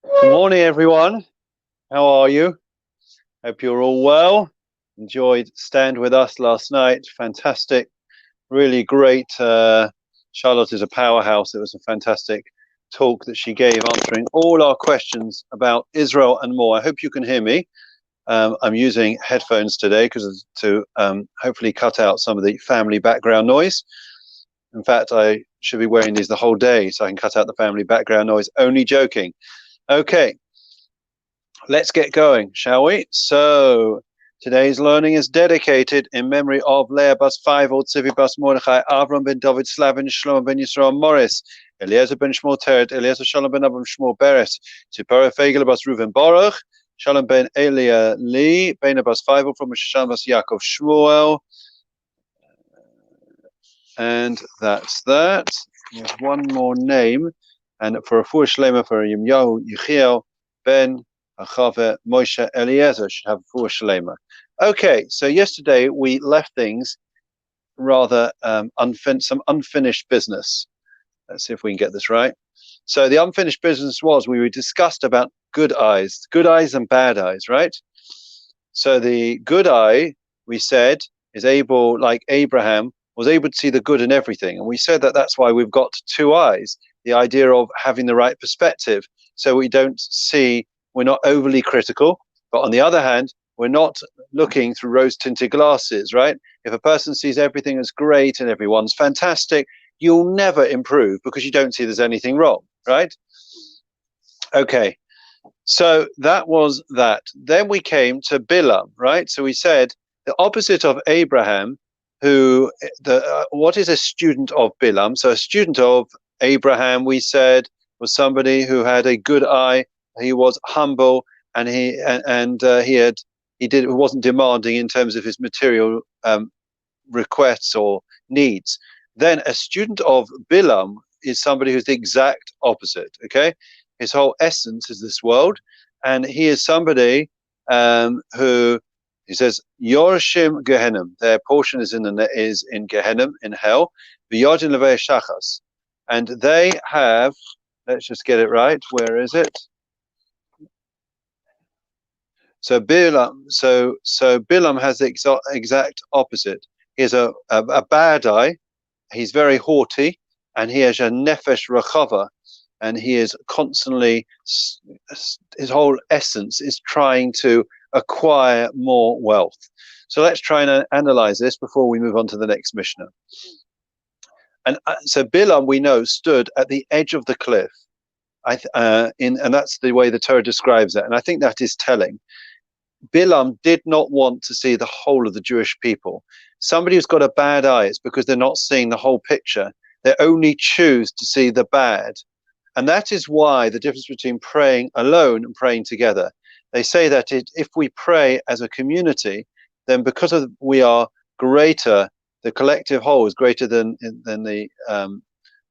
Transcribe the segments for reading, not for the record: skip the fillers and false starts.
Good morning, everyone. How are you? Hope you're all well. Enjoyed Stand With Us last night. Fantastic, really great. Charlotte is a powerhouse. It was a fantastic talk that she gave, answering all our questions about Israel and more. I hope you can hear me. I'm using headphones today because to hopefully cut out some of the family background noise. In fact, I should be wearing these the whole day so I can cut out the family background noise. Only joking. Okay, let's get going, shall we? So, today's learning is dedicated in memory of Leah Bas Feivel, Tzivi Bas Mordechai, Avram ben David Slavin, Shlomo ben Yisrael Morris, Eliezer ben Shmuel Teret, Eliezer Shalom ben Abram Shmuel Beres, Tzipora Fegel Bas Reuven Baruch, Shalom ben Elia Lee, Bena Bas Feivel from Shasham Bas Yaakov Shmuel, and that's that. There's one more name, and for a Fuhr Shlema for Yimyahu Yechiel ben Achave Moshe Eliezer should have a Fuhr Shlema. Okay, so yesterday we left things rather some unfinished business. Let's see if we can get this right. So the unfinished business was we discussed about good eyes and bad eyes, right? So the good eye, we said, is able, like Abraham, was able to see the good in everything. And we said that that's why we've got two eyes, the idea of having the right perspective. So we don't see, we're not overly critical. But on the other hand, we're not looking through rose-tinted glasses, right? If a person sees everything as great and everyone's fantastic, you'll never improve because you don't see there's anything wrong, right? Okay, so that was that. Then we came to Bilam, right? So we said the opposite of Abraham, what is a student of Bilam? So a student of Abraham, we said, was somebody who had a good eye. He was humble, and he wasn't demanding in terms of his material requests or needs. Then a student of Bilam is somebody who's the exact opposite. Okay, his whole essence is this world, and he is somebody who he says Yorshim Gehenim. Their portion is in Gehenim, in hell. V'yodin levei shachas, and they have. Let's just get it right. Where is it? So Bilam. So Bilam has the exact opposite. He has a bad eye. He's very haughty, and he has a nefesh rachava, and he is constantly, his whole essence is trying to acquire more wealth. So let's try and analyze this before we move on to the next Mishnah. And so Bilam, we know, stood at the edge of the cliff, and that's the way the Torah describes it. And I think that is telling. Bilam did not want to see the whole of the Jewish people. Somebody who's got a bad eye, it's because they're not seeing the whole picture. They only choose to see the bad. And that is why the difference between praying alone and praying together. They say that if we pray as a community, then because we are greater, the collective whole is greater than the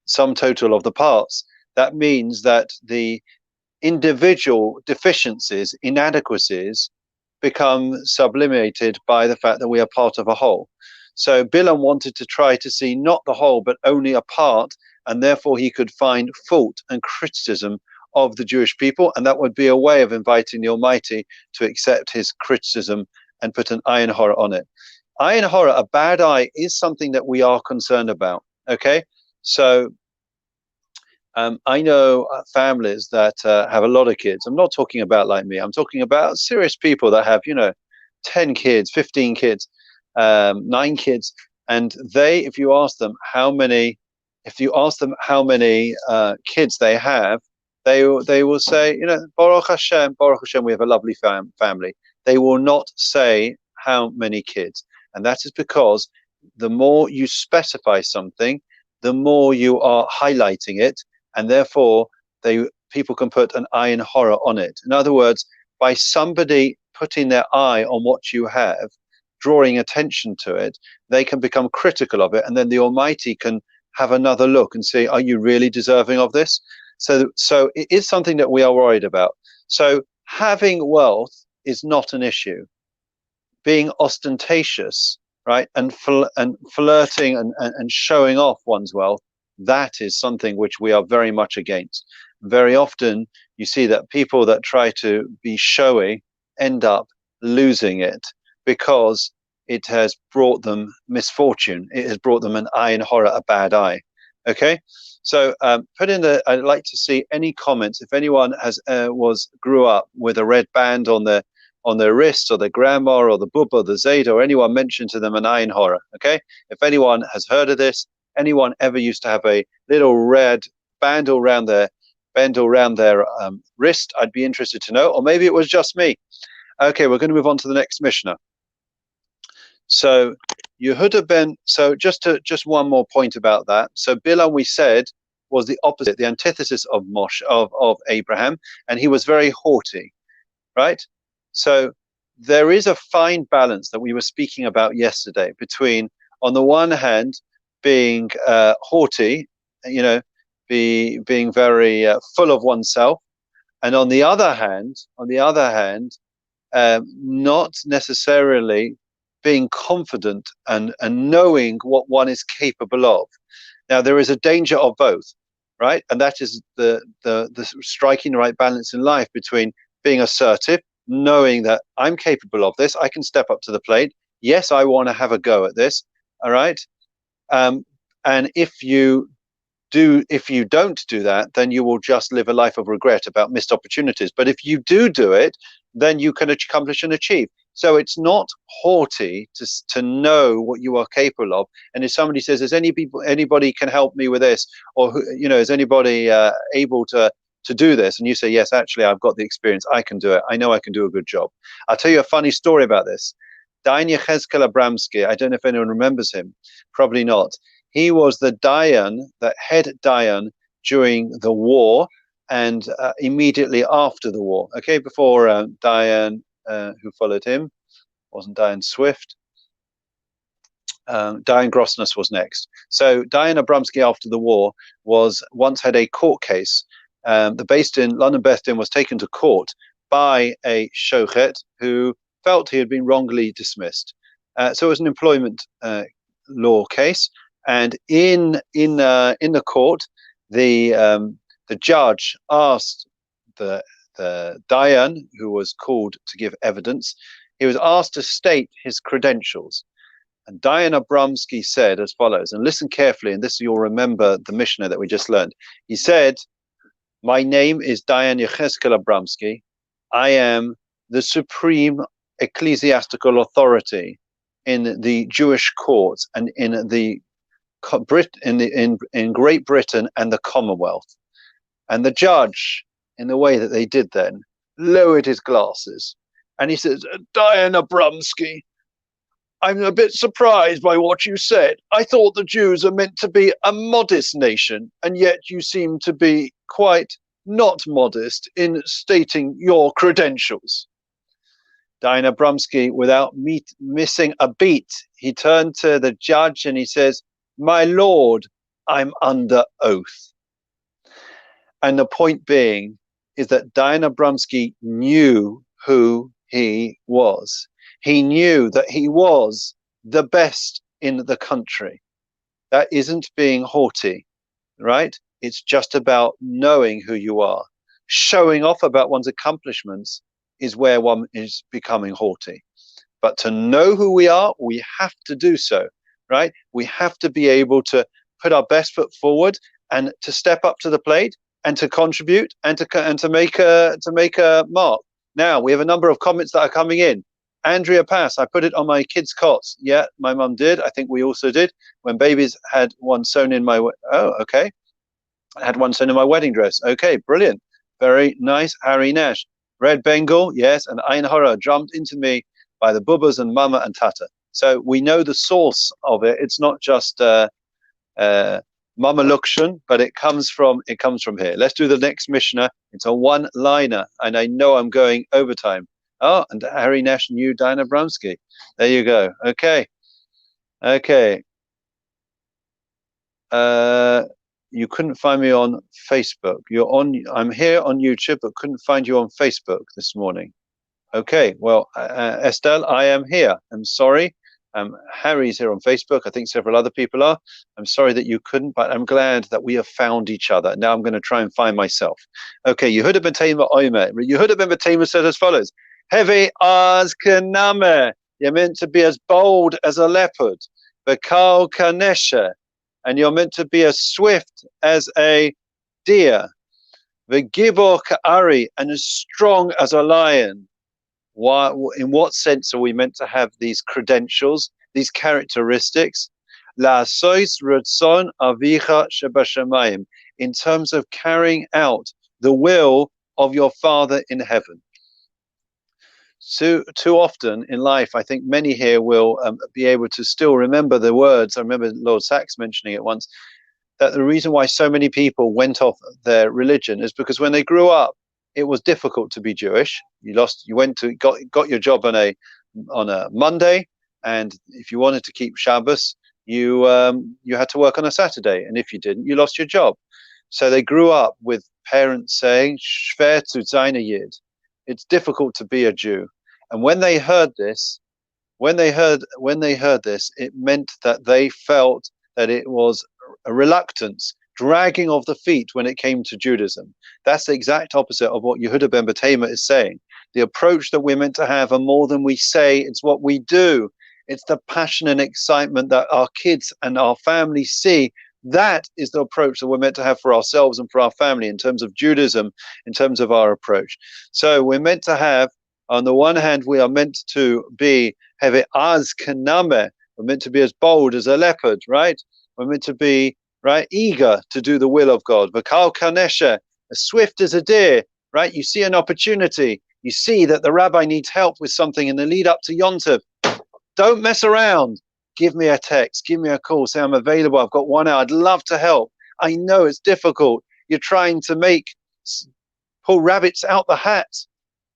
sum total of the parts. That means that the individual deficiencies, inadequacies, become sublimated by the fact that we are part of a whole. So Bilam wanted to try to see not the whole, but only a part, and therefore he could find fault and criticism of the Jewish people, and that would be a way of inviting the Almighty to accept his criticism and put an ayin hara on it. Ayin hara, a bad eye, is something that we are concerned about. Okay, so I know families that have a lot of kids. I'm not talking about like me. I'm talking about serious people that have, 10 kids, 15 kids, 9 kids, and if you ask them how many kids they have, they will say, Baruch Hashem, we have a lovely family. They will not say how many kids, and that is because the more you specify something, the more you are highlighting it, and therefore people can put an ayin hara on it. In other words, by somebody putting their eye on what you have, drawing attention to it, they can become critical of it, and then the Almighty can have another look and say, are you really deserving of this? So it is something that we are worried about. So having wealth is not an issue. Being ostentatious, right, and flirting and showing off one's wealth, that is something which we are very much against. very often you see that people that try to be showy end up losing it because it has brought them misfortune. It has brought them an ayin hara, a bad eye. Okay, so put in the. I'd like to see any comments. If anyone has grew up with a red band on their wrist, or their grandma, or the bubba, or the zayda, or anyone mentioned to them an ayin hara. Okay, if anyone has heard of this, anyone ever used to have a little red band around their wrist, I'd be interested to know. Or maybe it was just me. Okay, we're going to move on to the next Mishnah. So Yehuda ben, so just one more point about that. So Bilam, we said, was the opposite, the antithesis of Moshe, of Abraham, and he was very haughty, right? So there is a fine balance that we were speaking about yesterday between, on the one hand, being haughty, being very full of oneself, and on the other hand, not necessarily being confident and knowing what one is capable of. Now, there is a danger of both, right? And that is the striking the right balance in life between being assertive, knowing that I'm capable of this, I can step up to the plate. Yes, I want to have a go at this. All right. And if you don't do that, then you will just live a life of regret about missed opportunities. But if you do it, then you can accomplish and achieve. So it's not haughty to know what you are capable of. And if somebody says, "Is anybody can help me with this?" or is anybody able to do this? And you say, "Yes, actually, I've got the experience. I can do it. I know I can do a good job." I'll tell you a funny story about this. Dayan Yechezkel Abramsky. I don't know if anyone remembers him. Probably not. He was the Dayan, the head Dayan during the war and immediately after the war. Okay, before Dayan, who followed him, wasn't Dayan Swift. Dayan Grossness was next. So Dayan Abramsky after the war once had a court case. The Beis Din, London Beis Din, was taken to court by a shochet who felt he had been wrongly dismissed. So it was an employment law case. And in the court, the judge asked the Dayan, who was called to give evidence, he was asked to state his credentials. And Dayan Abramsky said as follows, and listen carefully, and this you'll remember the Mishnah that we just learned. He said, "My name is Dayan Yechezkel Abramsky. I am the supreme ecclesiastical authority in the Jewish courts and in Great Britain and the Commonwealth." And the judge, in the way that they did then, lowered his glasses and he says, "Dayan Abramsky, I'm a bit surprised by what you said. I thought the Jews are meant to be a modest nation, and yet you seem to be quite not modest in stating your credentials." Dayan Abramsky, without missing a beat, he turned to the judge and he says, "My lord, I'm under oath." And the point being is that Dayan Abramsky knew who he was. He knew that he was the best in the country. That isn't being haughty, right? It's just about knowing who you are. Showing off about one's accomplishments is where one is becoming haughty. But to know who we are, we have to do so, right? We have to be able to put our best foot forward and to step up to the plate and to contribute and to make a mark. Now we have a number of comments that are coming in. Andrea Pass, I put it on my kids' cots. Yeah, my mum did. I think we also did. When babies had one sewn in my I had one sewn in my wedding dress. Okay, brilliant. Very nice. Harry Nash. Red Bengal, yes, and Ayin Hara drummed into me by the Bubbas and Mama and Tata. So we know the source of it. It's not just Mama Lukshan, but it comes from here. Let's do the next Mishnah. It's a one-liner, and I know I'm going overtime. Oh, and Harry Nash knew Dayan Abramsky. There you go. Okay. You couldn't find me on Facebook. I'm here on YouTube, but couldn't find you on Facebook this morning. Okay, well, Estelle, I am here. I'm sorry. Harry's here on Facebook. I think several other people are. I'm sorry that you couldn't, but I'm glad that we have found each other. Now I'm going to try and find myself. Okay, Yehuda ben Tema Omer. Yehuda ben Tema said as follows: Heve az kaname. You're meant to be as bold as a leopard. Bekal kanesha. And you're meant to be as swift as a deer. V'gibor ka'ari. And as strong as a lion. Why, in what sense are we meant to have these credentials, these characteristics? La'asos ratzon avicha shebashamayim, in terms of carrying out the will of your Father in heaven. So, too often in life, I think many here will be able to still remember the words. I remember Lord Sachs mentioning it once, that the reason why so many people went off their religion is because when they grew up, it was difficult to be Jewish. You went to got your job on a Monday, and if you wanted to keep Shabbos, you had to work on a Saturday, and if you didn't, you lost your job. So they grew up with parents saying "Schwer zu sein a Yid." It's difficult to be a Jew, and when they heard this, it meant that they felt that it was a reluctance, dragging of the feet when it came to Judaism. That's the exact opposite of what Yehuda ben Betema is saying. The approach that we're meant to have are more than we say, it's what we do. It's the passion and excitement that our kids and our family see. That is the approach that we're meant to have for ourselves and for our family in terms of Judaism, in terms of our approach. So we're meant to have, on the one hand, we are meant to be, have it as kaname, we're meant to be as bold as a leopard, right? We're meant to be eager to do the will of God. Vakal kanesha, as swift as a deer, right? You see an opportunity. You see that the rabbi needs help with something in the lead up to Yom Tov. Don't mess around. Give me a text. Give me a call. Say I'm available. I've got 1 hour. I'd love to help. I know it's difficult. You're trying to pull rabbits out the hat,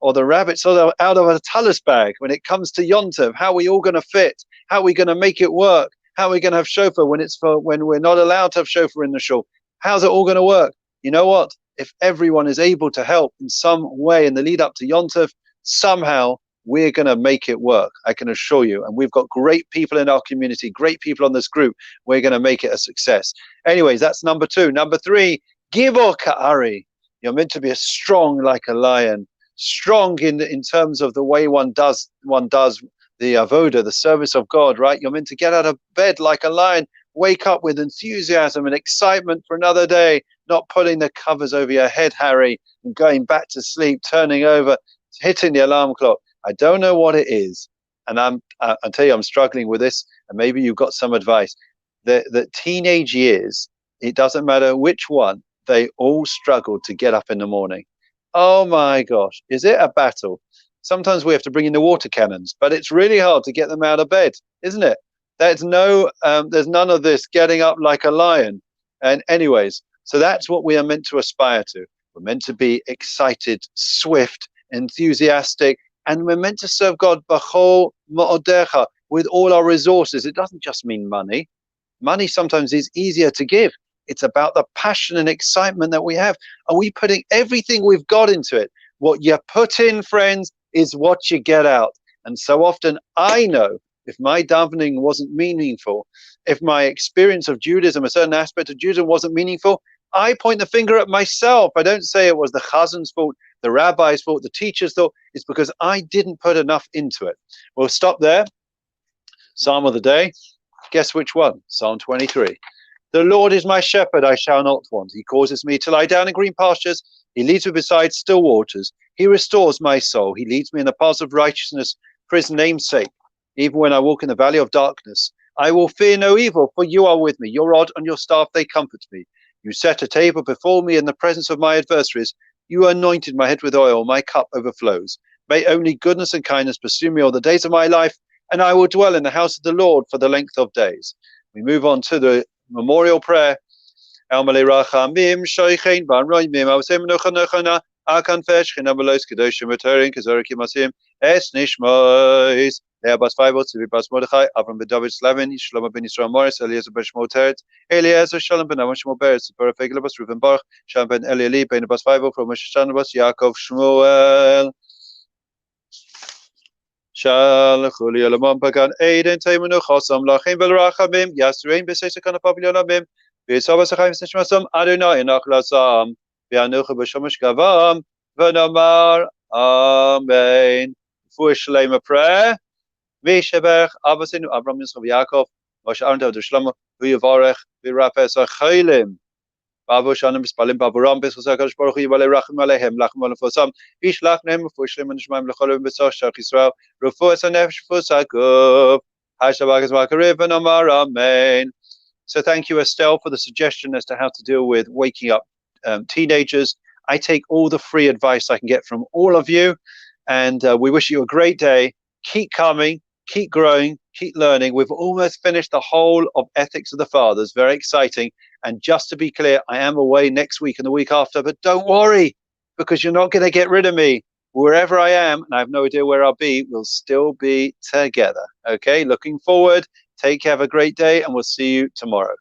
or the rabbits out of a talus bag when it comes to Yom Tov. How are we all going to fit? How are we going to make it work? How are we going to have shofar when we're not allowed to have shofar in the shul? How's it all going to work? You know what? If everyone is able to help in some way in the lead up to Yom Tov, somehow we're going to make it work. I can assure you. And we've got great people in our community, great people on this group. We're going to make it a success. Anyways, that's number 2. Number 3, gibor ka'ari. You're meant to be as strong like a lion, strong in terms of the way one does the avoda, the service of God, right? You're meant to get out of bed like a lion, wake up with enthusiasm and excitement for another day, not putting the covers over your head, Harry, and going back to sleep, turning over, hitting the alarm clock. I don't know what it is, and I'll tell you, I'm struggling with this, and maybe you've got some advice. The teenage years, it doesn't matter which one, they all struggle to get up in the morning. Oh my gosh, is it a battle? Sometimes we have to bring in the water cannons, but it's really hard to get them out of bed, isn't it? There's none of this getting up like a lion. And anyways, so that's what we are meant to aspire to. We're meant to be excited, swift, enthusiastic, and we're meant to serve God b'chol ma'odecha, with all our resources. It doesn't just mean money. Money sometimes is easier to give. It's about the passion and excitement that we have. Are we putting everything we've got into it? What you put in, friends, is what you get out. And so often I know if my davening wasn't meaningful, if my experience of Judaism, a certain aspect of Judaism wasn't meaningful, I point the finger at myself. I don't say it was the chazan's fault, the rabbi's fault, the teacher's fault. It's because I didn't put enough into it. We'll stop there. Psalm of the day. Guess which one? Psalm 23. The Lord is my shepherd, I shall not want. He causes me to lie down in green pastures. He leads me beside still waters. He restores my soul. He leads me in the paths of righteousness for his name's sake. Even when I walk in the valley of darkness, I will fear no evil, for you are with me. Your rod and your staff, they comfort me. You set a table before me in the presence of my adversaries. You anointed my head with oil. My cup overflows. May only goodness and kindness pursue me all the days of my life, and I will dwell in the house of the Lord for the length of days. We move on to the memorial prayer. El Malei Rachamim Shoichein Ban Roimim Avsem Nochanochana Akan Fesh Chinabalos Kedoshim Maturin Kazoriki Masim Es Nishmois Lea Bas Fibot Sivi Bas Mordechai Avram Ben David Slavin Shlomo Ben Yisrael Morris Eliezer Ben Shmuel Teret Eliezer Shalom Ben Avon Shmuel Beretz Zipporah Fegel Bas Reuven Baruch Shalom Ben Elieli Ben Bas Fibot from Moshe Bas Yaakov Shmuel שלחו לי אלמון פגן עדן תימנו חוסם לכם ולרחמים יסרים בסייסה כאן הפביליון עמים ויצוב הסחיים וסנשמסם אדוני אנך לסם ואנוכו בשמש גבם ונאמר אמן. For Shalem a prayer. Vishabech Abbasinu Abraham Yisrael Yaakov Moshe Aaron David Shlomo V'Yivarech V'Rafes Achaylim Babu Shanim Spalim Babu Ram B'Schus HaKadosh Baruch Hu Yivalei Rachim Aleihem Lachem Alefosam Yishlach Nehem Refuah Shlema Nishmaim L'Cholim B'Tzoch Shalach Yisrael Refuah Sanefesh Refuah Saguf Hashabach Zmakariv and Amar Amen. So thank you, Estelle, for the suggestion as to how to deal with waking up teenagers. I take all the free advice I can get from all of you, and we wish you a great day. Keep coming. Keep growing, keep learning. We've almost finished the whole of Ethics of the Fathers. Very exciting. And just to be clear, I am away next week and the week after, but don't worry, because you're not going to get rid of me. Wherever I am, and I have no idea where I'll be, we'll still be together. Okay, looking forward. Take care, have a great day, and we'll see you tomorrow.